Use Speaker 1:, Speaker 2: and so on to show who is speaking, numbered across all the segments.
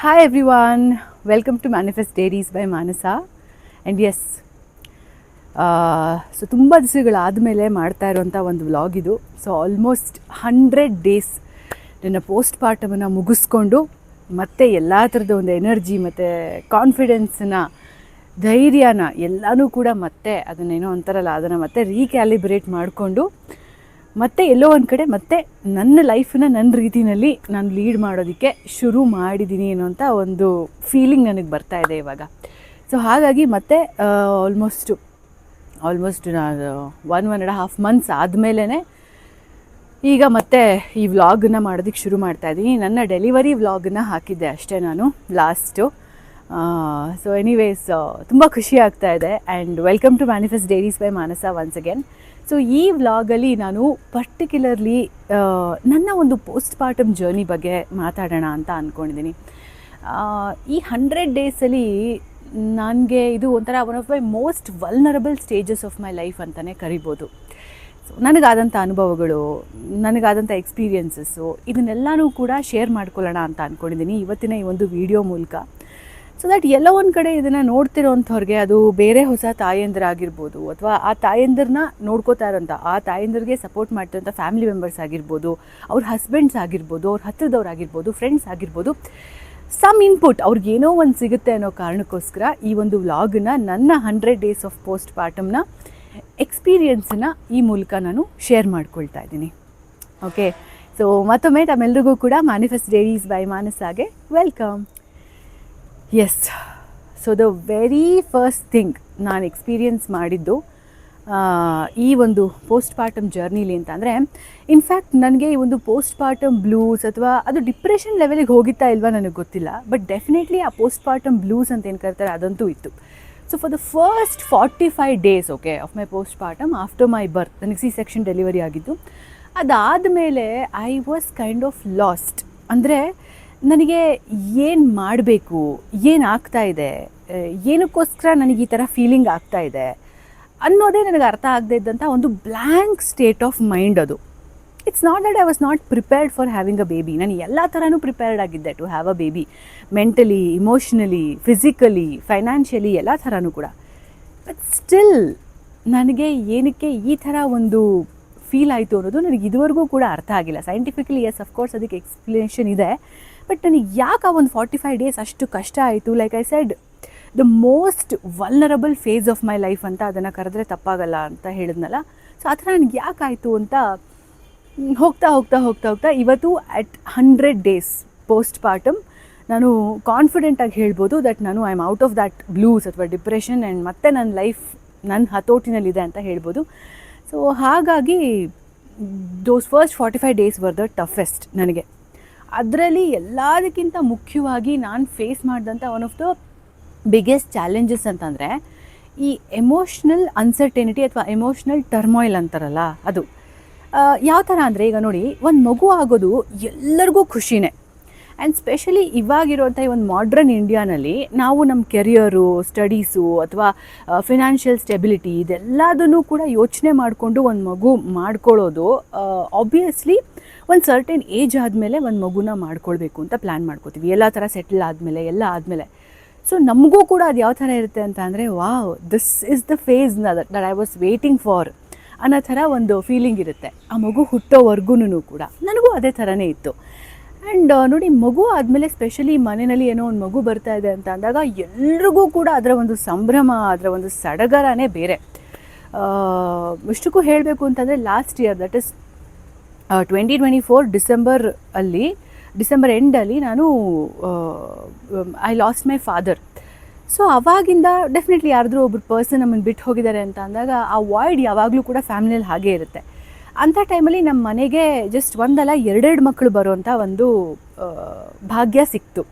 Speaker 1: Hi everyone, welcome to Manifest Diaries by Manasa. And yes, so ತುಂಬ ದಿವಸಗಳಾದಮೇಲೆ ಮಾಡ್ತಾ ಇರೋಂಥ ಒಂದು ವ್ಲಾಗ್ ಇದು. ಸೊ ಆಲ್ಮೋಸ್ಟ್ 100 ಡೇಸ್ ನನ್ನ ಪೋಸ್ಟ್ ಪಾರ್ಟಮನ್ನು ಮುಗಿಸ್ಕೊಂಡು ಮತ್ತೆ ಎಲ್ಲ ಥರದ ಒಂದು ಎನರ್ಜಿ ಮತ್ತು ಕಾನ್ಫಿಡೆನ್ಸನ್ನ, ಧೈರ್ಯನ ಎಲ್ಲನೂ ಕೂಡ ಮತ್ತೆ ಅದನ್ನೇನೋ ಅಂತಾರಲ್ಲ, ಅದನ್ನು ಮತ್ತೆ ರೀಕ್ಯಾಲಿಬ್ರೇಟ್ ಮಾಡಿಕೊಂಡು ಮತ್ತೆ ಎಲ್ಲೋ ಒಂದು ಕಡೆ ಮತ್ತೆ ನನ್ನ ಲೈಫನ್ನ ನನ್ನ ರೀತಿಯಲ್ಲಿ ನಾನು ಲೀಡ್ ಮಾಡೋದಕ್ಕೆ ಶುರು ಮಾಡಿದ್ದೀನಿ ಅನ್ನೋಂಥ ಒಂದು ಫೀಲಿಂಗ್ ನನಗೆ ಬರ್ತಾ ಇದೆ ಇವಾಗ. ಸೊ ಹಾಗಾಗಿ ಮತ್ತೆ ಆಲ್ಮೋಸ್ಟ್ ನಾನು 1.5 ಮಂತ್ಸ್ ಆದಮೇಲೆ ಈಗ ಮತ್ತೆ ಈ ವ್ಲಾಗನ್ನ ಮಾಡೋದಕ್ಕೆ ಶುರು ಮಾಡ್ತಾಯಿದ್ದೀನಿ. ನನ್ನ ಡೆಲಿವರಿ ವ್ಲಾಗನ್ನ ಹಾಕಿದ್ದೆ ಅಷ್ಟೇ ನಾನು ಲಾಸ್ಟು. ಸೊ ಎನಿವೇಸ್ ತುಂಬ ಖುಷಿ ಆಗ್ತಾ ಇದೆ. And welcome to Manifest diaries by Manasa once again. So ಈ ವ್ಲಾಗಲ್ಲಿ ನಾನು ಪರ್ಟಿಕ್ಯುಲರ್ಲಿ ನನ್ನ ಒಂದು ಪೋಸ್ಟ್ ಪಾರ್ಟಮ್ ಜರ್ನಿ ಬಗ್ಗೆ ಮಾತಾಡೋಣ ಅಂತ ಅಂದ್ಕೊಂಡಿದ್ದೀನಿ. ಈ 100 ಡೇಸಲ್ಲಿ ನನಗೆ ಇದು ಒಂಥರ one of my most vulnerable stages of my life ಅಂತಲೇ ಕರಿಬೋದು. ಸೊ ನನಗಾದಂಥ ಅನುಭವಗಳು, ನನಗಾದಂಥ ಎಕ್ಸ್ಪೀರಿಯನ್ಸಸ್ಸು, ಇದನ್ನೆಲ್ಲನೂ ಕೂಡ ಶೇರ್ ಮಾಡ್ಕೊಳ್ಳೋಣ ಅಂತ ಅಂದ್ಕೊಂಡಿದ್ದೀನಿ ಇವತ್ತಿನ ಈ ಒಂದು ವಿಡಿಯೋ ಮೂಲಕ. ಸೊ ದಟ್ ಎಲ್ಲೋ ಒಂದು ಕಡೆ ಇದನ್ನು ನೋಡ್ತಿರೋಂಥವ್ರಿಗೆ, ಅದು ಬೇರೆ ಹೊಸ ತಾಯಂದಿರಾಗಿರ್ಬೋದು, ಅಥವಾ ಆ ತಾಯಂದಿರನ್ನ ನೋಡ್ಕೋತಾ ಇರೋಂಥ, ಆ ತಾಯಂದಿರಿಗೆ ಸಪೋರ್ಟ್ ಮಾಡ್ತಿರೋಂಥ ಫ್ಯಾಮಿಲಿ ಮೆಂಬರ್ಸ್ ಆಗಿರ್ಬೋದು, ಅವ್ರ ಹಸ್ಬೆಂಡ್ಸ್ ಆಗಿರ್ಬೋದು, ಅವ್ರ ಹತ್ತಿರದವ್ರಾಗಿರ್ಬೋದು, ಫ್ರೆಂಡ್ಸ್ ಆಗಿರ್ಬೋದು, ಸಮ್ ಇನ್ಪುಟ್ ಅವ್ರಿಗೇನೋ ಒಂದು ಸಿಗುತ್ತೆ ಅನ್ನೋ ಕಾರಣಕ್ಕೋಸ್ಕರ ಈ ಒಂದು ವ್ಲಾಗನ್ನ, ನನ್ನ 100 ಡೇಸ್ ಆಫ್ ಪೋಸ್ಟ್ ಪಾರ್ಟಮ್ನ ಎಕ್ಸ್ಪೀರಿಯನ್ಸನ್ನು ಈ ಮೂಲಕ ನಾನು ಶೇರ್ ಮಾಡ್ಕೊಳ್ತಾ ಇದ್ದೀನಿ. ಓಕೆ, ಸೊ ಮತ್ತೊಮ್ಮೆ ತಮ್ಮೆಲ್ಲರಿಗೂ ಕೂಡ ಮ್ಯಾನಿಫೆಸ್ಟ್ ಡೈರೀಸ್ ಬೈ ಮಾನಸಾಗೆ welcome. Yes, so the very first thing ನಾನು ಎಕ್ಸ್ಪೀರಿಯನ್ಸ್ ಮಾಡಿದ್ದು ಈ ಒಂದು ಪೋಸ್ಟ್ ಪಾರ್ಟಮ್ ಜರ್ನಿಲಿ ಅಂತ ಅಂದರೆ, ಇನ್ಫ್ಯಾಕ್ಟ್ ನನಗೆ ಈ ಒಂದು ಪೋಸ್ಟ್ ಪಾರ್ಟಮ್ ಬ್ಲೂಸ್ ಅಥವಾ ಅದು ಡಿಪ್ರೆಷನ್ ಲೆವೆಲಿಗೆ ಹೋಗಿತ್ತಾ ಇಲ್ವಾ ನನಗೆ ಗೊತ್ತಿಲ್ಲ, ಬಟ್ ಡೆಫಿನೆಟ್ಲಿ ಆ ಪೋಸ್ಟ್ ಪಾರ್ಟಮ್ ಬ್ಲೂಸ್ ಅಂತ ಏನು ಕರ್ತಾರೆ ಅದಂತೂ ಇತ್ತು. So for the first 45 days okay of my postpartum after my birth, ನನಗೆ C-section ಡೆಲಿವರಿ ಆಗಿದ್ದು. ಅದಾದಮೇಲೆ I was kind of lost. ಅಂದರೆ ನನಗೆ ಏನು ಮಾಡಬೇಕು, ಏನಾಗ್ತಾ ಇದೆ, ಏನಕ್ಕೋಸ್ಕರ ನನಗೆ ಈ ಥರ ಫೀಲಿಂಗ್ ಆಗ್ತಾ ಇದೆ ಅನ್ನೋದೇ ನನಗೆ ಅರ್ಥ ಆಗದೆ ಇದ್ದಂಥ ಒಂದು ಬ್ಲ್ಯಾಂಕ್ ಸ್ಟೇಟ್ ಆಫ್ ಮೈಂಡ್ ಅದು. It's not that I was not prepared for having a baby. ನಾನು ಎಲ್ಲ ಥರನೂ ಪ್ರಿಪೇರ್ಡ್ ಆಗಿದ್ದೆ to have a baby, mentally, emotionally, physically, financially, ಎಲ್ಲ ಥರನೂ ಕೂಡ. ಬಟ್ ಸ್ಟಿಲ್ ನನಗೆ ಏನಕ್ಕೆ ಈ ಥರ ಒಂದು ಫೀಲ್ ಆಯಿತು ಅನ್ನೋದು ನನಗೆ ಇದುವರೆಗೂ ಕೂಡ ಅರ್ಥ ಆಗಿಲ್ಲ. ಸೈಂಟಿಫಿಕಲಿ ಎಸ್ ಅಫ್ಕೋರ್ಸ್ ಅದಕ್ಕೆ ಎಕ್ಸ್ಪ್ಲನೇಷನ್ ಇದೆ, ಬಟ್ ನನಗೆ ಯಾಕೆ ಆ ಒಂದು 45 ಡೇಸ್ ಅಷ್ಟು ಕಷ್ಟ ಆಯಿತು, like I said the most vulnerable phase of my life ಅಂತ ಅದನ್ನು ಕರೆದ್ರೆ ತಪ್ಪಾಗಲ್ಲ ಅಂತ ಹೇಳಿದ್ನಲ್ಲ. ಸೊ ಆ ಥರ ನನಗೆ ಯಾಕಾಯಿತು ಅಂತ ಹೋಗ್ತಾ ಇವತ್ತು ಅಟ್ 100 ಡೇಸ್ ಪೋಸ್ಟ್ ಪಾರ್ಟಮ್ ನಾನು ಕಾನ್ಫಿಡೆಂಟಾಗಿ ಹೇಳ್ಬೋದು ದಟ್ ನಾನು I am out of that blues ಅಥವಾ ಡಿಪ್ರೆಷನ್, ಆ್ಯಂಡ್ ಮತ್ತೆ ನನ್ನ ಲೈಫ್ ನನ್ನ ಹತೋಟಿನಲ್ಲಿದೆ ಅಂತ ಹೇಳ್ಬೋದು. ಸೊ ಹಾಗಾಗಿ those first 45 days were the toughest ನನಗೆ. ಅದರಲ್ಲಿ ಎಲ್ಲದಕ್ಕಿಂತ ಮುಖ್ಯವಾಗಿ ನಾನು ಫೇಸ್ ಮಾಡಿದಂಥ one of the biggest challenges ಅಂತಂದರೆ ಈ ಎಮೋಷ್ನಲ್ ಅನ್ಸರ್ಟೆನಿಟಿ ಅಥವಾ ಎಮೋಷ್ನಲ್ ಟರ್ಮಾಯಿಲ್ ಅಂತಾರಲ್ಲ ಅದು. ಯಾವ ಥರ ಅಂದರೆ, ಈಗ ನೋಡಿ, ಒಂದು ಮಗು ಆಗೋದು ಎಲ್ಲರಿಗೂ ಖುಷಿನೇ. ಆ್ಯಂಡ್ ಸ್ಪೆಷಲಿ ಇವಾಗಿರೋಂಥ ಈ ಒಂದು ಮಾಡ್ರನ್ ಇಂಡಿಯಾನಲ್ಲಿ ನಾವು ನಮ್ಮ ಕೆರಿಯರು, ಸ್ಟಡೀಸು ಅಥವಾ ಫಿನಾನ್ಷಿಯಲ್ ಸ್ಟೆಬಿಲಿಟಿ ಇದೆಲ್ಲದನ್ನು ಕೂಡ ಯೋಚನೆ ಮಾಡಿಕೊಂಡು ಒಂದು ಮಗು ಮಾಡ್ಕೊಳ್ಳೋದು ಆಬ್ವಿಯಸ್ಲಿ ಒಂದು ಸರ್ಟೆನ್ ಏಜ್ ಆದಮೇಲೆ ಒಂದು ಮಗುನ ಮಾಡ್ಕೊಳ್ಬೇಕು ಅಂತ ಪ್ಲ್ಯಾನ್ ಮಾಡ್ಕೋತೀವಿ, ಎಲ್ಲ ಥರ ಸೆಟಲ್ ಆದಮೇಲೆ, ಎಲ್ಲ ಆದಮೇಲೆ. ಸೊ ನಮಗೂ ಕೂಡ ಅದು ಯಾವ ಥರ ಇರುತ್ತೆ ಅಂತ ಅಂದರೆ, wow, this is the phase that I was waiting for ಅನ್ನೋ ಥರ ಒಂದು ಫೀಲಿಂಗ್ ಇರುತ್ತೆ. ಆ ಮಗು ಹುಟ್ಟೋವರೆಗೂ ಕೂಡ ನನಗೂ ಅದೇ ಥರನೇ ಇತ್ತು. ಆ್ಯಂಡ್ ನೋಡಿ, ಮಗು ಆದಮೇಲೆ ಸ್ಪೆಷಲಿ ಮನೆಯಲ್ಲಿ ಏನೋ ಒಂದು ಮಗು ಬರ್ತಾ ಇದೆ ಅಂತ ಅಂದಾಗ ಎಲ್ರಿಗೂ ಕೂಡ ಅದರ ಒಂದು ಸಂಭ್ರಮ, ಅದರ ಒಂದು ಸಡಗರನೇ ಬೇರೆ. ಇಷ್ಟಕ್ಕೂ ಹೇಳಬೇಕು ಅಂತಂದರೆ last year, that is 2024 December ಎಂಡಲ್ಲಿ ನಾನು I lost my father. So ಅವಾಗಿಂದ ಡೆಫಿನೆಟ್ಲಿ ಯಾರಾದರೂ ಒಬ್ಬರು ಪರ್ಸನ್ ನಮ್ಮನ್ನು ಬಿಟ್ಟು ಹೋಗಿದ್ದಾರೆ ಅಂತ ಅಂದಾಗ ಆ ವಾಯ್ಡ್ ಯಾವಾಗಲೂ ಕೂಡ ಫ್ಯಾಮಿಲಿಯಲ್ಲಿ ಹಾಗೇ ಇರುತ್ತೆ. ಅಂಥ ಟೈಮಲ್ಲಿ ನಮ್ಮ ಮನೆಗೆ ಜಸ್ಟ್ ಒಂದಲ್ಲ 2 ಮಕ್ಕಳು ಬರೋವಂಥ ಒಂದು ಭಾಗ್ಯ ಸಿಕ್ತು.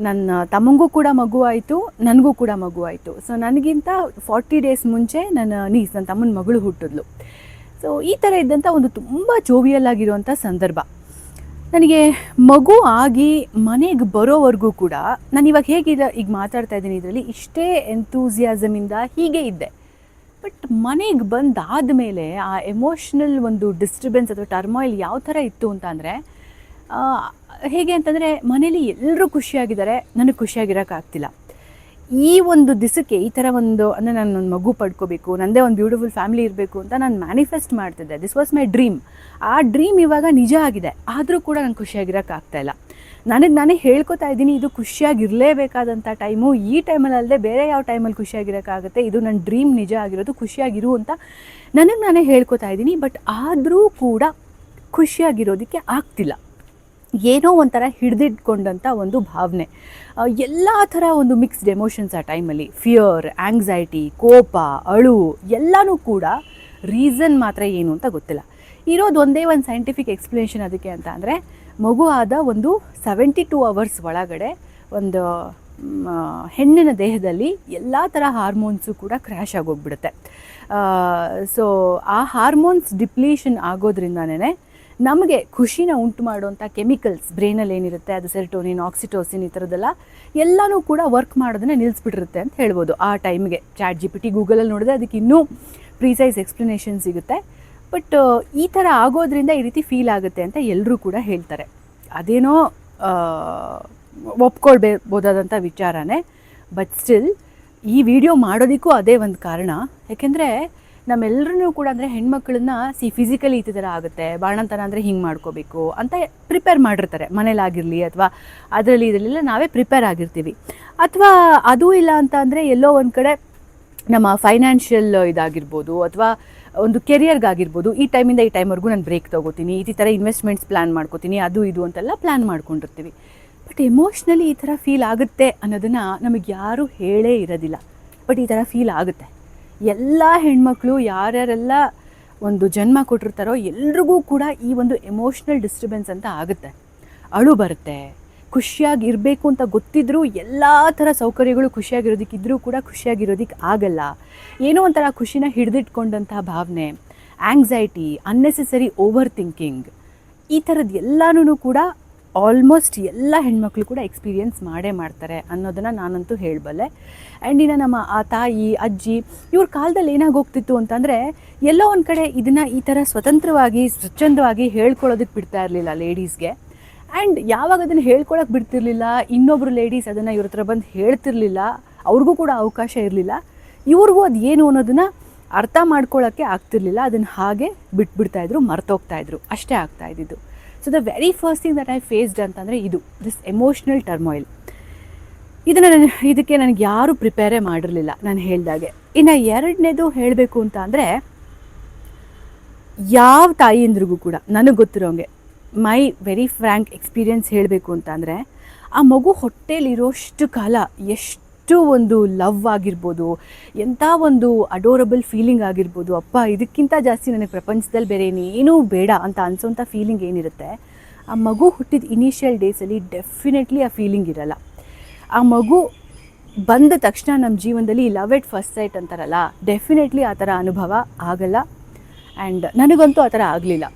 Speaker 1: ನನ್ನ ತಮ್ಮಂಗೂ ಕೂಡ ಮಗು ಆಯಿತು, ನನಗೂ ಕೂಡ ಮಗು ಆಯಿತು. ಸೊ ನನಗಿಂತ 40 ಡೇಸ್ ಮುಂಚೆ ನನ್ನ ತಮ್ಮನ ಮಗಳು ಹುಟ್ಟಿದ್ಲು. ಸೊ ಈ ಥರ ಇದ್ದಂಥ ಒಂದು ತುಂಬ ಜೋವಿಯಲ್ ಆಗಿರುವಂಥ ಸಂದರ್ಭ. ನನಗೆ ಮಗು ಆಗಿ ಮನೆಗೆ ಬರೋವರೆಗೂ ಕೂಡ ನಾನು ಇವಾಗ ಹೇಗಿದೆ ಈಗ ಮಾತಾಡ್ತಾ ಇದ್ದೀನಿ, ಇದರಲ್ಲಿ ಇಷ್ಟೇ ಎಂತೂಸಿಯಾಸಮಿಂದ ಹೀಗೆ ಇದ್ದೆ. ಬಟ್ ಮನೆಗೆ ಬಂದಾದ ಮೇಲೆ ಆ ಎಮೋಷ್ನಲ್ ಒಂದು ಡಿಸ್ಟರ್ಬೆನ್ಸ್ ಅಥವಾ ಟರ್ಮಾಯಿಲ್ ಯಾವ ಥರ ಇತ್ತು ಅಂತ ಅಂದರೆ, ಹೇಗೆ ಅಂತಂದರೆ ಮನೇಲಿ ಎಲ್ಲರೂ ಖುಷಿಯಾಗಿದ್ದಾರೆ, ನನಗೆ ಖುಷಿಯಾಗಿರೋಕ್ಕಾಗ್ತಿಲ್ಲ. ಈ ಒಂದು ದಿಸಕ್ಕೆ ಈ ಥರ ಒಂದು ಅಂದರೆ ನಾನು ಒಂದು ಮಗು ಪಡ್ಕೋಬೇಕು, ನನ್ನದೇ ಒಂದು ಬ್ಯೂಟಿಫುಲ್ ಫ್ಯಾಮಿಲಿ ಇರಬೇಕು ಅಂತ ನಾನು ಮ್ಯಾನಿಫೆಸ್ಟ್ ಮಾಡ್ತಿದ್ದೆ. This was my dream. ಆ ಡ್ರೀಮ್ ಇವಾಗ ನಿಜ ಆಗಿದೆ, ಆದರೂ ಕೂಡ ನಾನು ಖುಷಿಯಾಗಿರೋಕ್ಕಾಗ್ತಾಯಿಲ್ಲ. ನನಗೆ ನಾನೇ ಹೇಳ್ಕೊತಾ ಇದ್ದೀನಿ, ಇದು ಖುಷಿಯಾಗಿರಲೇಬೇಕಾದಂಥ ಟೈಮು, ಈ ಟೈಮಲ್ಲಿ ಅಲ್ಲದೆ ಬೇರೆ ಯಾವ ಟೈಮಲ್ಲಿ ಖುಷಿಯಾಗಿರೋಕ್ಕಾಗುತ್ತೆ, ಇದು ನನ್ನ ಡ್ರೀಮ್ ನಿಜ ಆಗಿರೋದು, ಖುಷಿಯಾಗಿರು ಅಂತ ನನಗೆ ನಾನೇ ಹೇಳ್ಕೊತಾ ಇದ್ದೀನಿ. ಬಟ್ ಆದರೂ ಕೂಡ ಖುಷಿಯಾಗಿರೋದಕ್ಕೆ ಆಗ್ತಿಲ್ಲ. ಏನೋ ಒಂಥರ ಹಿಡಿದಿಟ್ಕೊಂಡಂಥ ಒಂದು ಭಾವನೆ, ಎಲ್ಲ ಥರ ಒಂದು ಮಿಕ್ಸ್ಡ್ ಎಮೋಷನ್ಸ್ ಆ ಟೈಮಲ್ಲಿ, ಫಿಯರ್, ಆ್ಯಂಗ್ಸೈಟಿ, ಕೋಪ, ಅಳು ಎಲ್ಲನೂ ಕೂಡ. ರೀಸನ್ ಮಾತ್ರ ಏನು ಅಂತ ಗೊತ್ತಿಲ್ಲ. ಇರೋದು ಒಂದೇ ಒಂದು ಸೈಂಟಿಫಿಕ್ ಎಕ್ಸ್ಪ್ಲನೇಷನ್ ಅದಕ್ಕೆ ಅಂತ ಅಂದರೆ, ಮಗು ಆದ ಒಂದು 72 hours ಒಳಗಡೆ ಒಂದು ಹೆಣ್ಣಿನ ದೇಹದಲ್ಲಿ ಎಲ್ಲ ಥರ ಹಾರ್ಮೋನ್ಸು ಕೂಡ ಕ್ರ್ಯಾಶ್ ಆಗೋಗ್ಬಿಡುತ್ತೆ. ಸೊ ಆ ಹಾರ್ಮೋನ್ಸ್ ಡಿಪ್ಲೀಷನ್ ಆಗೋದ್ರಿಂದನೇ ನಮಗೆ ಖುಷಿನ ಉಂಟು ಮಾಡುವಂಥ ಕೆಮಿಕಲ್ಸ್ ಬ್ರೈನಲ್ಲಿ ಏನಿರುತ್ತೆ, ಅದು ಸೆರೋಟೋನಿನ್, ಆಕ್ಸಿಟೋಸಿನ್, ಈ ಥರದ್ದೆಲ್ಲ ಎಲ್ಲನೂ ಕೂಡ ವರ್ಕ್ ಮಾಡೋದನ್ನ ನಿಲ್ಲಿಸ್ಬಿಟ್ಟಿರುತ್ತೆ ಅಂತ ಹೇಳ್ಬೋದು ಆ ಟೈಮ್ಗೆ. ChatGPT, ಗೂಗಲಲ್ಲಿ ನೋಡಿದ್ರೆ ಅದಕ್ಕೆ ಇನ್ನೂ ಪ್ರೀಸೈಸ್ ಎಕ್ಸ್ಪ್ಲನೇಷನ್ ಸಿಗುತ್ತೆ. ಬಟ್ ಈ ಥರ ಆಗೋದ್ರಿಂದ ಈ ರೀತಿ ಫೀಲ್ ಆಗುತ್ತೆ ಅಂತ ಎಲ್ಲರೂ ಕೂಡ ಹೇಳ್ತಾರೆ. ಅದೇನೋ ಒಪ್ಕೊಳ್ಬೋದಾದಂಥ ವಿಚಾರನೇ. ಬಟ್ ಸ್ಟಿಲ್ ಈ ವಿಡಿಯೋ ಮಾಡೋದಕ್ಕೂ ಅದೇ ಒಂದು ಕಾರಣ. ಯಾಕೆಂದರೆ ನಮ್ಮೆಲ್ಲರೂ ಕೂಡ ಅಂದರೆ ಹೆಣ್ಮಕ್ಳನ್ನ ಫಿಸಿಕಲಿ ಈ ಥರ ಆಗುತ್ತೆ, ಬಾಣಂತನ ಅಂದರೆ ಹಿಂಗೆ ಮಾಡ್ಕೋಬೇಕು ಅಂತ ಪ್ರಿಪೇರ್ ಮಾಡಿರ್ತಾರೆ ಮನೇಲಾಗಿರಲಿ, ಅಥವಾ ಅದರಲ್ಲಿ ಇದರಲ್ಲೆಲ್ಲ ನಾವೇ ಪ್ರಿಪೇರ್ ಆಗಿರ್ತೀವಿ. ಅಥವಾ ಅದೂ ಇಲ್ಲ ಅಂತ ಅಂದರೆ ಎಲ್ಲೋ ಒಂದು ಕಡೆ ನಮ್ಮ ಫೈನಾನ್ಷಿಯಲ್ ಇದಾಗಿರ್ಬೋದು, ಅಥವಾ ಒಂದು ಕೆರಿಯರ್ಗಾಗಿರ್ಬೋದು, ಈ ಟೈಮಿಂದ ಈ ಟೈಮ್ವರೆಗೂ ನಾನು ಬ್ರೇಕ್ ತೊಗೋತೀನಿ, ಈ ಥರ ಇನ್ವೆಸ್ಟ್ಮೆಂಟ್ಸ್ ಪ್ಲ್ಯಾನ್ ಮಾಡ್ಕೋತೀನಿ, ಅದು ಇದು ಅಂತೆಲ್ಲ ಪ್ಲ್ಯಾನ್ ಮಾಡ್ಕೊಂಡಿರ್ತೀವಿ. ಬಟ್ ಎಮೋಷ್ನಲಿ ಈ ಥರ ಫೀಲ್ ಆಗುತ್ತೆ ಅನ್ನೋದನ್ನು ನಮಗೆ ಯಾರೂ ಹೇಳೇ ಇರೋದಿಲ್ಲ. ಬಟ್ ಈ ಥರ ಫೀಲ್ ಆಗುತ್ತೆ. ಎಲ್ಲ ಹೆಣ್ಮಕ್ಳು ಯಾರ್ಯಾರೆಲ್ಲ ಒಂದು ಜನ್ಮ ಕೊಟ್ಟಿರ್ತಾರೋ ಎಲ್ರಿಗೂ ಕೂಡ ಈ ಒಂದು ಎಮೋಷ್ನಲ್ ಡಿಸ್ಟರ್ಬೆನ್ಸ್ ಅಂತ ಆಗುತ್ತೆ. ಅಳು ಬರುತ್ತೆ, ಖುಷಿಯಾಗಿ ಇರಬೇಕು ಅಂತ ಗೊತ್ತಿದ್ರೂ ಎಲ್ಲ ಥರ ಸೌಕರ್ಯಗಳು ಖುಷಿಯಾಗಿರೋದಕ್ಕಿದ್ರೂ ಕೂಡ ಖುಷಿಯಾಗಿರೋದಕ್ಕೆ ಆಗಲ್ಲ. ಏನೋ ಒಂಥರ ಖುಷಿನ ಹಿಡಿದಿಟ್ಕೊಂಡಂಥ ಭಾವನೆ, ಆ್ಯಂಗ್ಸೈಟಿ, ಅನ್ನೆಸೆಸರಿ ಓವರ್ ಥಿಂಕಿಂಗ್, ಈ ಥರದ್ದು ಎಲ್ಲನೂ ಕೂಡ ಆಲ್ಮೋಸ್ಟ್ ಎಲ್ಲ ಹೆಣ್ಮಕ್ಳು ಕೂಡ ಎಕ್ಸ್ಪೀರಿಯೆನ್ಸ್ ಮಾಡೇ ಮಾಡ್ತಾರೆ ಅನ್ನೋದನ್ನು ನಾನಂತೂ ಹೇಳಬಲ್ಲೆ. ಆ್ಯಂಡ್ ಇನ್ನು ನಮ್ಮ ಆ ತಾಯಿ, ಅಜ್ಜಿ ಇವ್ರ ಕಾಲದಲ್ಲಿ ಏನಾಗೋಗ್ತಿತ್ತು ಅಂತಂದರೆ, ಎಲ್ಲೋ ಒಂದು ಕಡೆ ಇದನ್ನು ಈ ಥರ ಸ್ವತಂತ್ರವಾಗಿ ಸ್ವಚ್ಛಂದವಾಗಿ ಹೇಳ್ಕೊಳ್ಳೋದಕ್ಕೆ ಬಿಡ್ತಾ ಇರಲಿಲ್ಲ ಲೇಡೀಸ್ಗೆ. ಆ್ಯಂಡ್ ಯಾವಾಗ ಅದನ್ನು ಹೇಳ್ಕೊಳಕ್ಕೆ ಬಿಡ್ತಿರ್ಲಿಲ್ಲ, ಇನ್ನೊಬ್ಬರು ಲೇಡೀಸ್ ಅದನ್ನು ಇವ್ರ ಹತ್ರ ಬಂದು ಹೇಳ್ತಿರ್ಲಿಲ್ಲ, ಅವ್ರಿಗೂ ಕೂಡ ಅವಕಾಶ ಇರಲಿಲ್ಲ. ಇವ್ರಿಗೂ ಅದು ಏನು ಅನ್ನೋದನ್ನು ಅರ್ಥ ಮಾಡ್ಕೊಳ್ಳೋಕ್ಕೆ ಆಗ್ತಿರ್ಲಿಲ್ಲ. ಅದನ್ನು ಹಾಗೆ ಬಿಟ್ಬಿಡ್ತಾಯಿದ್ರು, ಮರ್ತೋಗ್ತಾಯಿದ್ರು, ಅಷ್ಟೇ ಆಗ್ತಾಯಿದ್ದು. So the very first thing that I faced ಅಂತಂದರೆ ಇದು ದಿಸ್ ಎಮೋಷ್ನಲ್ ಟರ್ಮಾಯಿಲ್. ಇದಕ್ಕೆ ನನಗೆ ಯಾರೂ ಪ್ರಿಪೇರೇ ಮಾಡಿರಲಿಲ್ಲ ನಾನು ಹೇಳಿದಾಗೆ. ಇನ್ನು ಎರಡನೇದು ಹೇಳಬೇಕು ಅಂತ ಅಂದರೆ, ಯಾವ ತಾಯಿಯಂದ್ರಿಗೂ ಕೂಡ ನನಗೆ ಗೊತ್ತಿರೋಂಗೆ ಮೈ ವೆರಿ ಫ್ರ್ಯಾಂಕ್ ಎಕ್ಸ್ಪೀರಿಯೆನ್ಸ್ ಹೇಳಬೇಕು ಅಂತ ಅಂದರೆ, ಆ ಮಗು ಹೊಟ್ಟೆಲಿರೋಷ್ಟು ಕಾಲ ಎಷ್ಟು ಒಂದು ಲವ್ ಆಗಿರ್ಬೋದು, ಎಂಥ ಒಂದು ಅಡೋರಬಲ್ ಫೀಲಿಂಗ್ ಆಗಿರ್ಬೋದು, ಅಪ್ಪ ಇದಕ್ಕಿಂತ ಜಾಸ್ತಿ ನನಗೆ ಪ್ರಪಂಚದಲ್ಲಿ ಬೇರೆ ಏನೂ ಬೇಡ ಅಂತ ಅನಿಸೋಂಥ ಫೀಲಿಂಗ್ ಏನಿರುತ್ತೆ, ಆ ಮಗು ಹುಟ್ಟಿದ ಇನಿಷಿಯಲ್ ಡೇಸಲ್ಲಿ ಡೆಫಿನೆಟ್ಲಿ ಆ ಫೀಲಿಂಗ್ ಇರಲ್ಲ. ಆ ಮಗು ಬಂದ ತಕ್ಷಣ ನಮ್ಮ ಜೀವನದಲ್ಲಿ ಲವ್ ಎಟ್ ಫಸ್ಟ್ ಸೈಟ್ ಅಂತಾರಲ್ಲ, ಡೆಫಿನೆಟ್ಲಿ ಆ ಥರ ಅನುಭವ ಆಗಲ್ಲ. ಆ್ಯಂಡ್ ನನಗಂತೂ ಆ ಥರ ಆಗಲಿಲ್ಲ.